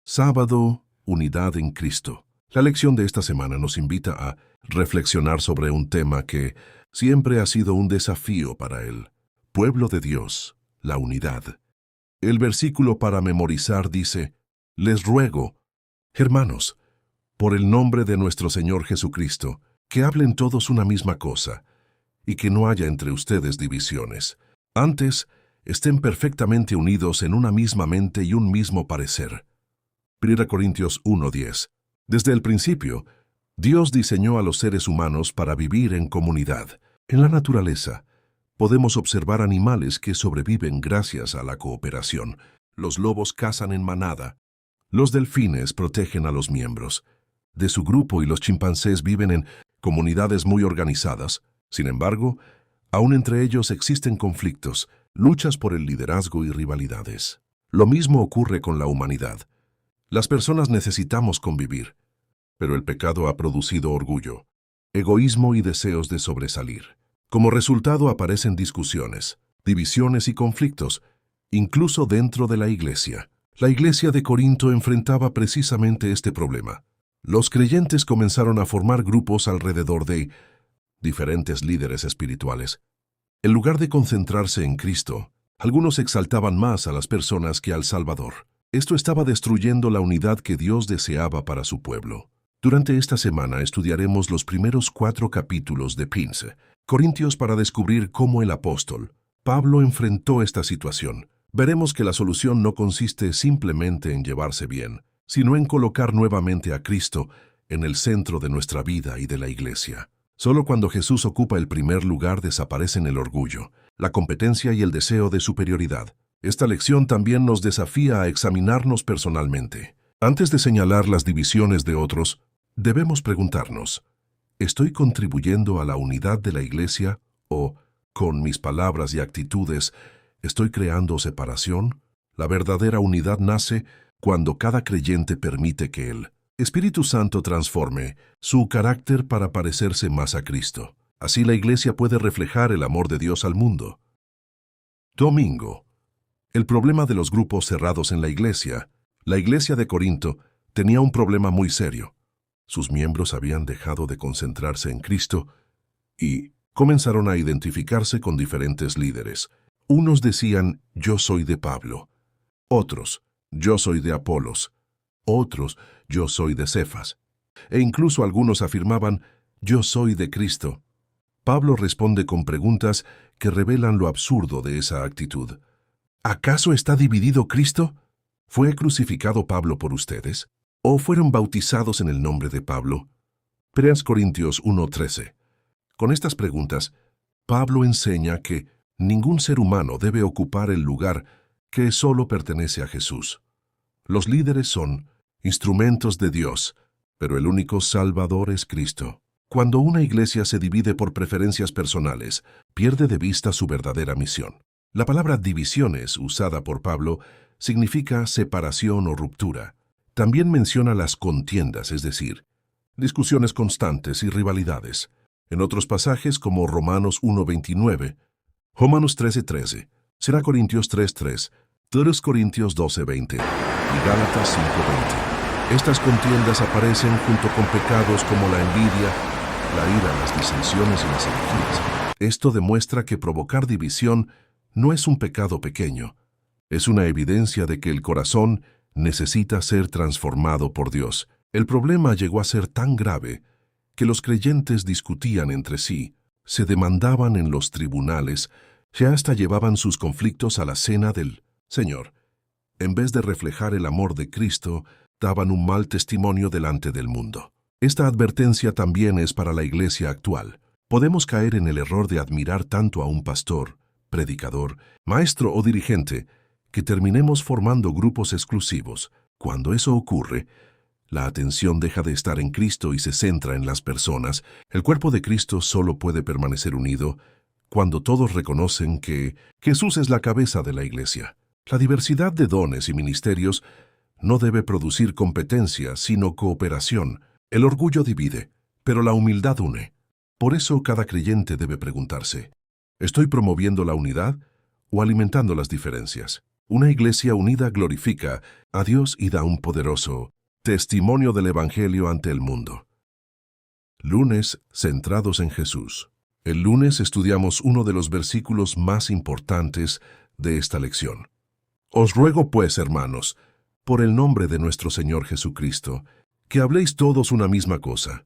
Sábado, unidad en Cristo. La lección de esta semana nos invita a reflexionar sobre un tema que siempre ha sido un desafío para el pueblo de Dios, la unidad. El versículo para memorizar dice: Les ruego, hermanos, por el nombre de nuestro Señor Jesucristo, que hablen todos una misma cosa, y que no haya entre ustedes divisiones. Antes, estén perfectamente unidos en una misma mente y un mismo parecer. 1 Corintios 1:10. Desde el principio, Dios diseñó a los seres humanos para vivir en comunidad. En la naturaleza, podemos observar animales que sobreviven gracias a la cooperación. Los lobos cazan en manada. Los delfines protegen a los miembros de su grupo y los chimpancés viven en comunidades muy organizadas. Sin embargo, aún entre ellos existen conflictos, luchas por el liderazgo y rivalidades. Lo mismo ocurre con la humanidad. Las personas necesitamos convivir, pero el pecado ha producido orgullo, egoísmo y deseos de sobresalir. Como resultado aparecen discusiones, divisiones y conflictos, incluso dentro de la iglesia. La iglesia de Corinto enfrentaba precisamente este problema. Los creyentes comenzaron a formar grupos alrededor de diferentes líderes espirituales. En lugar de concentrarse en Cristo, algunos exaltaban más a las personas que al Salvador. Esto estaba destruyendo la unidad que Dios deseaba para su pueblo. Durante esta semana estudiaremos los primeros 4 capítulos de Corintios para descubrir cómo el apóstol Pablo enfrentó esta situación. Veremos que la solución no consiste simplemente en llevarse bien, sino en colocar nuevamente a Cristo en el centro de nuestra vida y de la iglesia. Solo cuando Jesús ocupa el primer lugar desaparecen el orgullo, la competencia y el deseo de superioridad. Esta lección también nos desafía a examinarnos personalmente. Antes de señalar las divisiones de otros, debemos preguntarnos: ¿estoy contribuyendo a la unidad de la iglesia o, con mis palabras y actitudes, estoy creando separación? La verdadera unidad nace cuando cada creyente permite que el Espíritu Santo transforme su carácter para parecerse más a Cristo. Así la iglesia puede reflejar el amor de Dios al mundo. Domingo. El problema de los grupos cerrados en la iglesia de Corinto, tenía un problema muy serio. Sus miembros habían dejado de concentrarse en Cristo y comenzaron a identificarse con diferentes líderes. Unos decían: yo soy de Pablo. Otros: yo soy de Apolos. Otros: yo soy de Cefas. E incluso algunos afirmaban: yo soy de Cristo. Pablo responde con preguntas que revelan lo absurdo de esa actitud. ¿Acaso está dividido Cristo? ¿Fue crucificado Pablo por ustedes? ¿O fueron bautizados en el nombre de Pablo? 1 Corintios 1:13. Con estas preguntas, Pablo enseña que ningún ser humano debe ocupar el lugar que solo pertenece a Jesús. Los líderes son instrumentos de Dios, pero el único Salvador es Cristo. Cuando una iglesia se divide por preferencias personales, pierde de vista su verdadera misión. La palabra divisiones, usada por Pablo, significa separación o ruptura. También menciona las contiendas, es decir, discusiones constantes y rivalidades. En otros pasajes como Romanos 1:29, Romanos 13:13, 2 Corintios 3:3, 2 Corintios 12:20 y Gálatas 5:20. Estas contiendas aparecen junto con pecados como la envidia, la ira, las disensiones y las herejías. Esto demuestra que provocar división no es un pecado pequeño. Es una evidencia de que el corazón necesita ser transformado por Dios. El problema llegó a ser tan grave que los creyentes discutían entre sí, se demandaban en los tribunales, y hasta llevaban sus conflictos a la cena del Señor. En vez de reflejar el amor de Cristo, daban un mal testimonio delante del mundo. Esta advertencia también es para la iglesia actual. Podemos caer en el error de admirar tanto a un pastor, predicador, maestro o dirigente, que terminemos formando grupos exclusivos. Cuando eso ocurre, la atención deja de estar en Cristo y se centra en las personas. El cuerpo de Cristo solo puede permanecer unido cuando todos reconocen que Jesús es la cabeza de la iglesia. La diversidad de dones y ministerios no debe producir competencia, sino cooperación. El orgullo divide, pero la humildad une. Por eso cada creyente debe preguntarse: ¿estoy promoviendo la unidad o alimentando las diferencias? Una iglesia unida glorifica a Dios y da un poderoso testimonio del Evangelio ante el mundo. Lunes centrados en Jesús. El lunes estudiamos uno de los versículos más importantes de esta lección. Os ruego pues, hermanos, por el nombre de nuestro Señor Jesucristo, que habléis todos una misma cosa,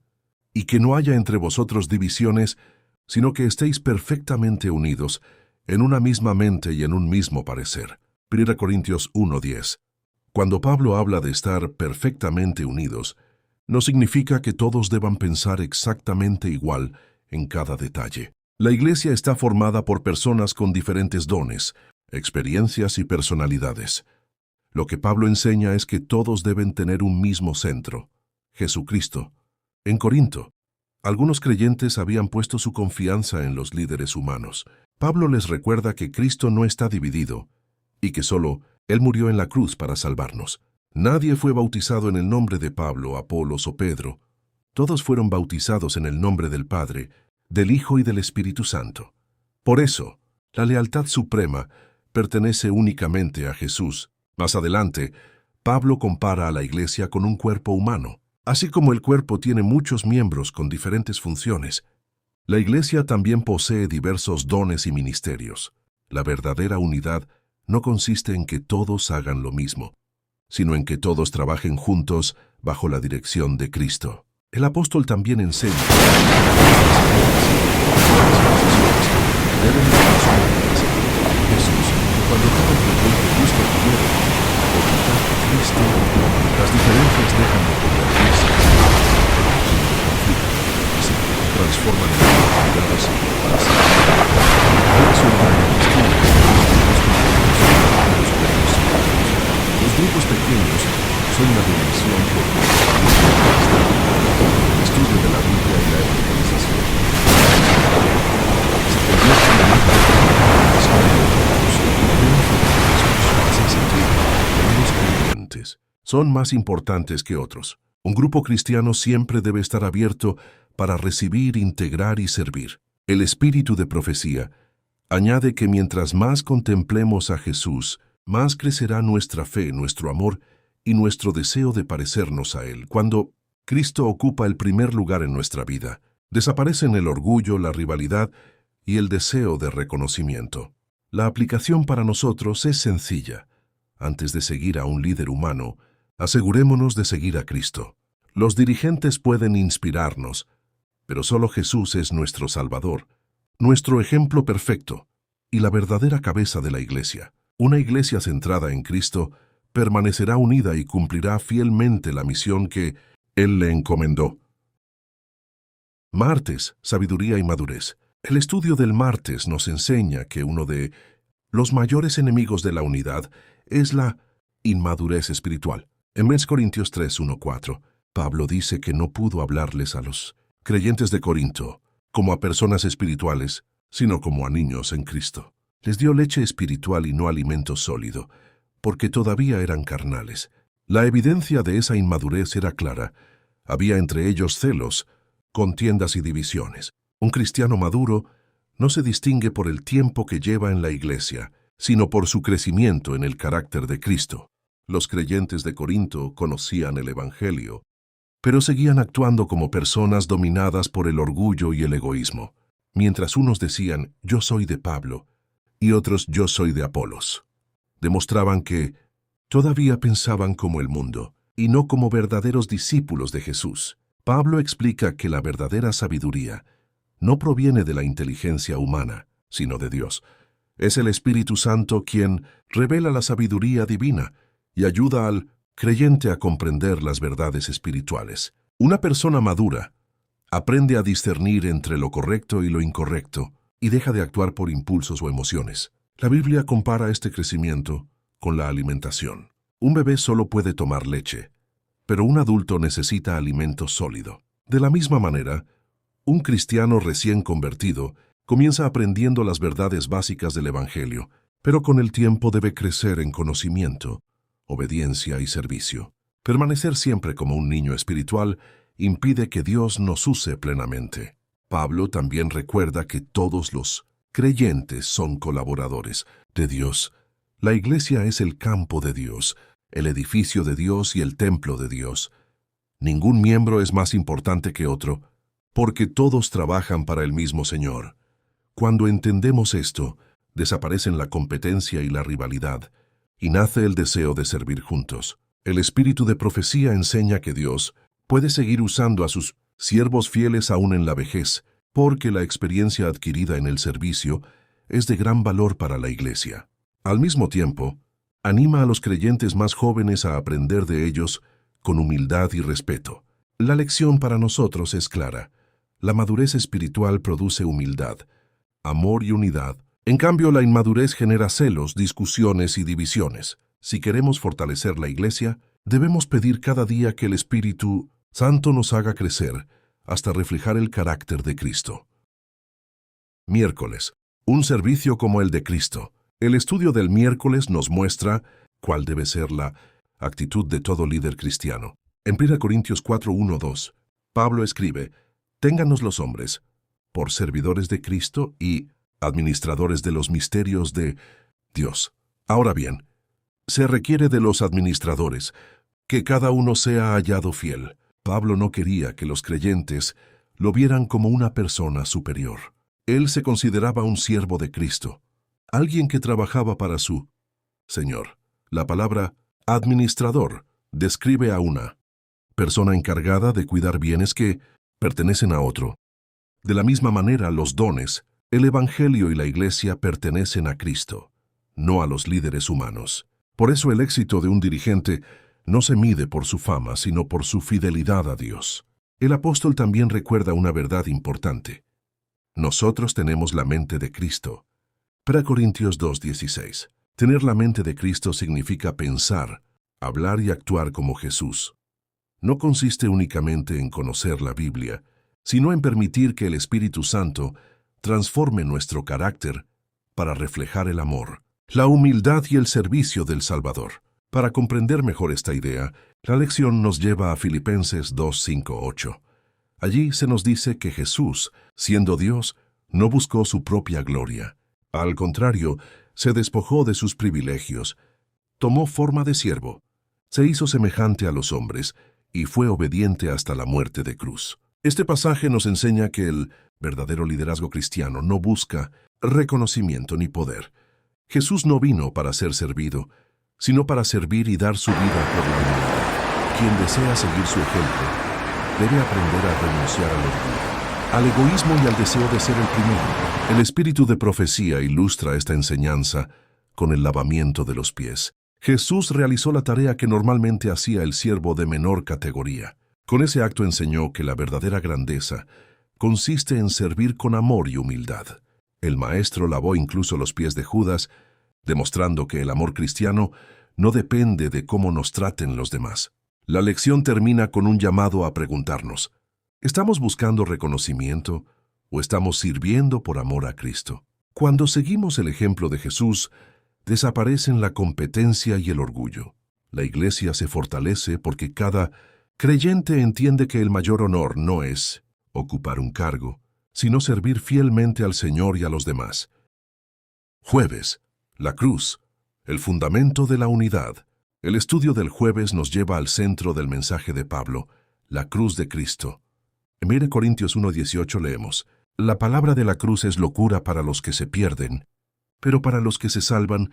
y que no haya entre vosotros divisiones, sino que estéis perfectamente unidos en una misma mente y en un mismo parecer. 1 Corintios 1:10. Cuando Pablo habla de estar perfectamente unidos, no significa que todos deban pensar exactamente igual en cada detalle. La iglesia está formada por personas con diferentes dones, experiencias y personalidades. Lo que Pablo enseña es que todos deben tener un mismo centro, Jesucristo. En Corinto, algunos creyentes habían puesto su confianza en los líderes humanos. Pablo les recuerda que Cristo no está dividido y que solo Él murió en la cruz para salvarnos. Nadie fue bautizado en el nombre de Pablo, Apolos o Pedro. Todos fueron bautizados en el nombre del Padre, del Hijo y del Espíritu Santo. Por eso, la lealtad suprema pertenece únicamente a Jesús. Más adelante, Pablo compara a la iglesia con un cuerpo humano. Así como el cuerpo tiene muchos miembros con diferentes funciones, la iglesia también posee diversos dones y ministerios. La verdadera unidad no consiste en que todos hagan lo mismo, sino en que todos trabajen juntos bajo la dirección de Cristo. El apóstol también enseña que deben estar sometidas a Jesús. Cuando cada creyente busca primero la voluntad de Cristo, las diferencias dejan de convertirse en conflicto y se transforman en oportunidades para ser. Los grupos pequeños son una bendición porque el estudio de la Biblia y la evangelización se convierten en un son más importantes que otros. Un grupo cristiano siempre debe estar abierto para recibir, integrar y servir. El espíritu de profecía añade que mientras más contemplemos a Jesús, más crecerá nuestra fe, nuestro amor y nuestro deseo de parecernos a Él. Cuando Cristo ocupa el primer lugar en nuestra vida, desaparecen el orgullo, la rivalidad y el deseo de reconocimiento. La aplicación para nosotros es sencilla. Antes de seguir a un líder humano, asegurémonos de seguir a Cristo. Los dirigentes pueden inspirarnos, pero solo Jesús es nuestro Salvador, nuestro ejemplo perfecto y la verdadera cabeza de la iglesia. Una iglesia centrada en Cristo permanecerá unida y cumplirá fielmente la misión que Él le encomendó. Martes, sabiduría y madurez. El estudio del martes nos enseña que uno de los mayores enemigos de la unidad es la inmadurez espiritual. En 1 Corintios 3:1-4, Pablo dice que no pudo hablarles a los creyentes de Corinto como a personas espirituales, sino como a niños en Cristo. Les dio leche espiritual y no alimento sólido, porque todavía eran carnales. La evidencia de esa inmadurez era clara. Había entre ellos celos, contiendas y divisiones. Un cristiano maduro no se distingue por el tiempo que lleva en la iglesia, sino por su crecimiento en el carácter de Cristo. Los creyentes de Corinto conocían el Evangelio, pero seguían actuando como personas dominadas por el orgullo y el egoísmo, mientras unos decían, yo soy de Pablo, y otros, yo soy de Apolos. Demostraban que todavía pensaban como el mundo, y no como verdaderos discípulos de Jesús. Pablo explica que la verdadera sabiduría no proviene de la inteligencia humana, sino de Dios. Es el Espíritu Santo quien revela la sabiduría divina y ayuda al creyente a comprender las verdades espirituales. Una persona madura aprende a discernir entre lo correcto y lo incorrecto y deja de actuar por impulsos o emociones. La Biblia compara este crecimiento con la alimentación. Un bebé solo puede tomar leche, pero un adulto necesita alimento sólido. De la misma manera, un cristiano recién convertido comienza aprendiendo las verdades básicas del Evangelio, pero con el tiempo debe crecer en conocimiento, obediencia y servicio. Permanecer siempre como un niño espiritual impide que Dios nos use plenamente. Pablo también recuerda que todos los creyentes son colaboradores de Dios La iglesia es el campo de Dios, el edificio de Dios y el templo de Dios. Ningún miembro es más importante que otro, porque todos trabajan para el mismo Señor. Cuando entendemos esto, desaparecen la competencia y la rivalidad, y nace el deseo de servir juntos. El espíritu de profecía enseña que Dios puede seguir usando a sus siervos fieles aún en la vejez, porque la experiencia adquirida en el servicio es de gran valor para la iglesia. Al mismo tiempo, anima a los creyentes más jóvenes a aprender de ellos con humildad y respeto. La lección para nosotros es clara. La madurez espiritual produce humildad, amor y unidad. En cambio, la inmadurez genera celos, discusiones y divisiones. Si queremos fortalecer la iglesia, debemos pedir cada día que el Espíritu Santo nos haga crecer hasta reflejar el carácter de Cristo. Miércoles. Un servicio como el de Cristo. El estudio del miércoles nos muestra cuál debe ser la actitud de todo líder cristiano. En 1 Corintios 4:1-2, Pablo escribe: «Téngannos los hombres por servidores de Cristo y administradores de los misterios de Dios». Ahora bien, se requiere de los administradores que cada uno sea hallado fiel. Pablo no quería que los creyentes lo vieran como una persona superior. Él se consideraba un siervo de Cristo, alguien que trabajaba para su Señor. La palabra administrador describe a una persona encargada de cuidar bienes que pertenecen a otro. De la misma manera, los dones, el Evangelio y la Iglesia pertenecen a Cristo, no a los líderes humanos. Por eso el éxito de un dirigente no se mide por su fama, sino por su fidelidad a Dios. El apóstol también recuerda una verdad importante. Nosotros tenemos la mente de Cristo. 1 Corintios 2:16. Tener la mente de Cristo significa pensar, hablar y actuar como Jesús. No consiste únicamente en conocer la Biblia, sino en permitir que el Espíritu Santo transforme nuestro carácter para reflejar el amor, la humildad y el servicio del Salvador. Para comprender mejor esta idea, la lección nos lleva a Filipenses 2:5-8. Allí se nos dice que Jesús, siendo Dios, no buscó su propia gloria. Al contrario, se despojó de sus privilegios, tomó forma de siervo, se hizo semejante a los hombres y fue obediente hasta la muerte de cruz. Este pasaje nos enseña que el verdadero liderazgo cristiano no busca reconocimiento ni poder. Jesús no vino para ser servido, sino para servir y dar su vida por la humanidad. Quien desea seguir su ejemplo debe aprender a renunciar al orgullo, al egoísmo y al deseo de ser el primero. El espíritu de profecía ilustra esta enseñanza con el lavamiento de los pies. Jesús realizó la tarea que normalmente hacía el siervo de menor categoría. Con ese acto enseñó que la verdadera grandeza consiste en servir con amor y humildad. El Maestro lavó incluso los pies de Judas, demostrando que el amor cristiano no depende de cómo nos traten los demás. La lección termina con un llamado a preguntarnos: ¿estamos buscando reconocimiento o estamos sirviendo por amor a Cristo? Cuando seguimos el ejemplo de Jesús, desaparecen la competencia y el orgullo. La iglesia se fortalece porque cada creyente entiende que el mayor honor no es ocupar un cargo, sino servir fielmente al Señor y a los demás. Jueves, la cruz, el fundamento de la unidad. El estudio del jueves nos lleva al centro del mensaje de Pablo, la cruz de Cristo. En 1 Corintios 1:18 leemos: «La palabra de la cruz es locura para los que se pierden, pero para los que se salvan,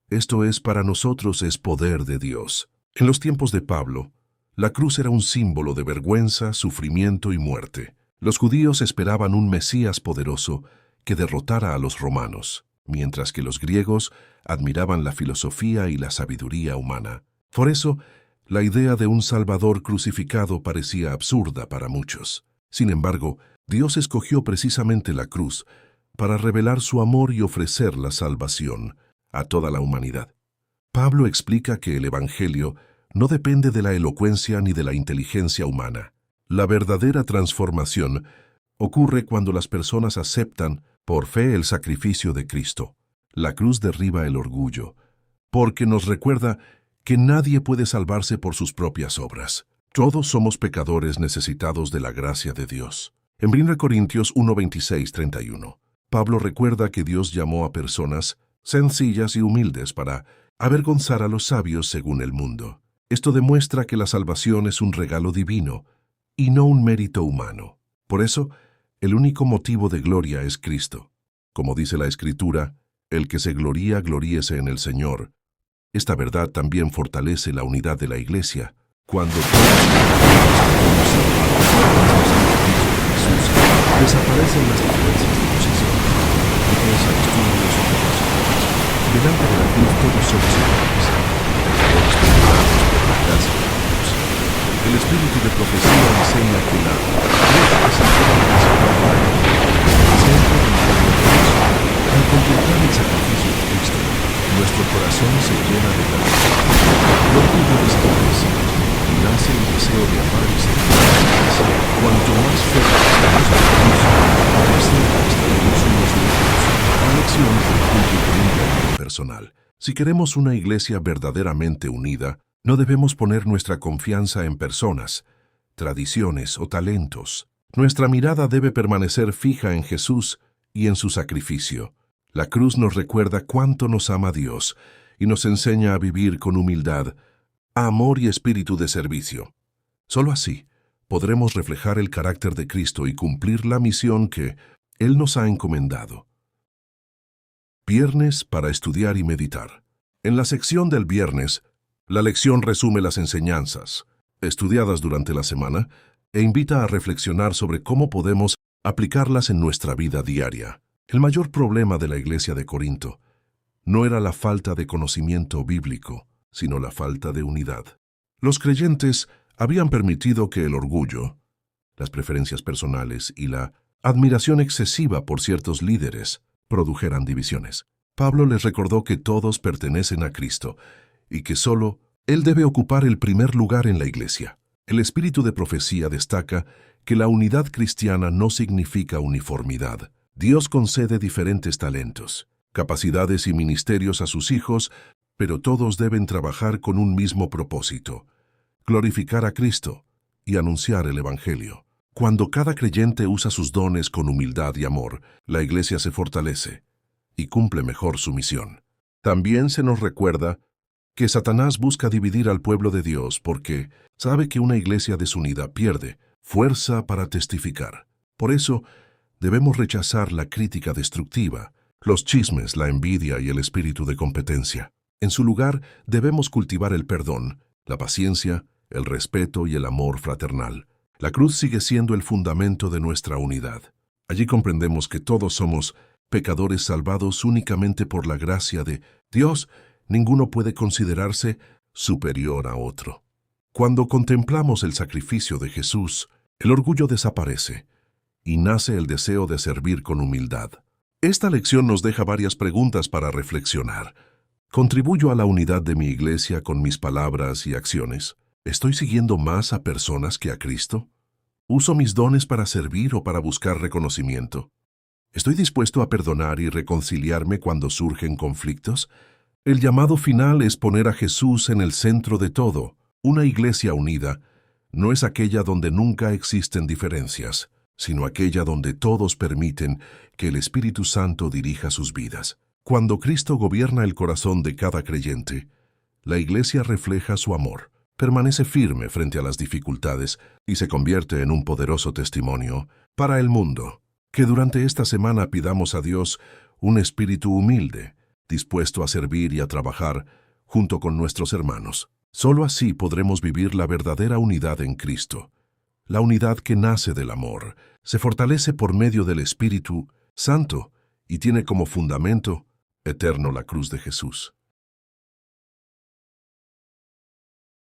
esto es, para nosotros es poder de Dios». En los tiempos de Pablo, la cruz era un símbolo de vergüenza, sufrimiento y muerte. Los judíos esperaban un Mesías poderoso que derrotara a los romanos, mientras que los griegos admiraban la filosofía y la sabiduría humana. Por eso, la idea de un Salvador crucificado parecía absurda para muchos. Sin embargo, Dios escogió precisamente la cruz para revelar su amor y ofrecer la salvación a toda la humanidad. Pablo explica que el Evangelio no depende de la elocuencia ni de la inteligencia humana. La verdadera transformación ocurre cuando las personas aceptan por fe el sacrificio de Cristo. La cruz derriba el orgullo, porque nos recuerda que nadie puede salvarse por sus propias obras. Todos somos pecadores necesitados de la gracia de Dios. En 1 Corintios 1:26-31, Pablo recuerda que Dios llamó a personas sencillas y humildes para avergonzar a los sabios según el mundo. Esto demuestra que la salvación es un regalo divino y no un mérito humano. Por eso, el único motivo de gloria es Cristo. Como dice la Escritura, el que se gloría, gloríese en el Señor. Esta verdad también fortalece la unidad de la Iglesia. Cuando Jesús, desaparecen las diferencias de posición, riqueza, estudios o capacidades. Delante de la cruz todos somos iguales, pecadores perdonados por la gracia de Dios. El espíritu de profecía enseña que la cruz es el tema principal de la Biblia, centro del pueblo de Dios. Al contemplar el sacrificio de Cristo, nuestro corazón se llena de gratitud. El orgullo desaparece y nace el deseo de amar y servir a la Iglesia. Cuanto más cerca estamos de Jesús, más cerca estaremos unos de otros. La lección concluye con un llamado personal. Si queremos una Iglesia verdaderamente unida, no debemos poner nuestra confianza en personas, tradiciones o talentos. Nuestra mirada debe permanecer fija en Jesús y en su sacrificio. La cruz nos recuerda cuánto nos ama Dios y nos enseña a vivir con humildad, amor y espíritu de servicio. Solo así podremos reflejar el carácter de Cristo y cumplir la misión que Él nos ha encomendado. Viernes para estudiar y meditar. En la sección del viernes, la lección resume las enseñanzas estudiadas durante la semana e invita a reflexionar sobre cómo podemos aplicarlas en nuestra vida diaria. El mayor problema de la iglesia de Corinto no era la falta de conocimiento bíblico, sino la falta de unidad. Los creyentes habían permitido que el orgullo, las preferencias personales y la admiración excesiva por ciertos líderes produjeran divisiones. Pablo les recordó que todos pertenecen a Cristo y que solo Él debe ocupar el primer lugar en la iglesia. El espíritu de profecía destaca que la unidad cristiana no significa uniformidad. Dios concede diferentes talentos, capacidades y ministerios a sus hijos, pero todos deben trabajar con un mismo propósito: glorificar a Cristo y anunciar el Evangelio. Cuando cada creyente usa sus dones con humildad y amor, la iglesia se fortalece y cumple mejor su misión. También se nos recuerda que Satanás busca dividir al pueblo de Dios porque sabe que una iglesia desunida pierde fuerza para testificar. Por eso, debemos rechazar la crítica destructiva, los chismes, la envidia y el espíritu de competencia. En su lugar, debemos cultivar el perdón, la paciencia, el respeto y el amor fraternal. La cruz sigue siendo el fundamento de nuestra unidad. Allí comprendemos que todos somos pecadores salvados únicamente por la gracia de Dios. Ninguno puede considerarse superior a otro. Cuando contemplamos el sacrificio de Jesús, el orgullo desaparece y nace el deseo de servir con humildad. Esta lección nos deja varias preguntas para reflexionar. ¿Contribuyo a la unidad de mi iglesia con mis palabras y acciones? ¿Estoy siguiendo más a personas que a Cristo? ¿Uso mis dones para servir o para buscar reconocimiento? ¿Estoy dispuesto a perdonar y reconciliarme cuando surgen conflictos? El llamado final es poner a Jesús en el centro de todo. Una iglesia unida no es aquella donde nunca existen diferencias, sino aquella donde todos permiten que el Espíritu Santo dirija sus vidas. Cuando Cristo gobierna el corazón de cada creyente, la iglesia refleja su amor, permanece firme frente a las dificultades y se convierte en un poderoso testimonio para el mundo. Que durante esta semana pidamos a Dios un espíritu humilde, dispuesto a servir y a trabajar junto con nuestros hermanos. Solo así podremos vivir la verdadera unidad en Cristo. La unidad que nace del amor, se fortalece por medio del Espíritu Santo y tiene como fundamento eterno la cruz de Jesús.